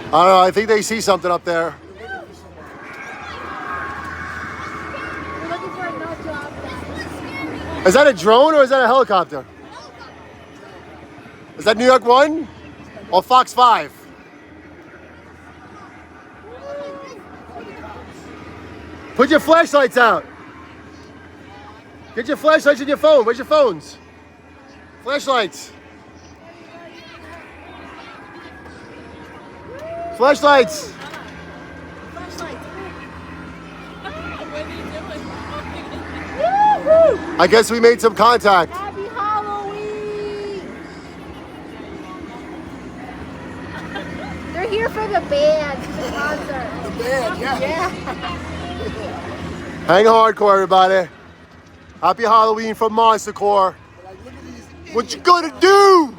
I don't know. I think they see something up there. We're looking for a nut job. Is that a drone or is that a helicopter? Is that New York 1 or Fox 5? Put your flashlights out. Get your flashlights in your phone. Where's your phones? Flashlights. Flashlights. I guess we made some contact. Happy Halloween! They're here for the band, the concert. The band, yeah. Yeah. Hang hardcore, everybody. Happy Halloween from Monster Core. Like, look at these What you gonna do?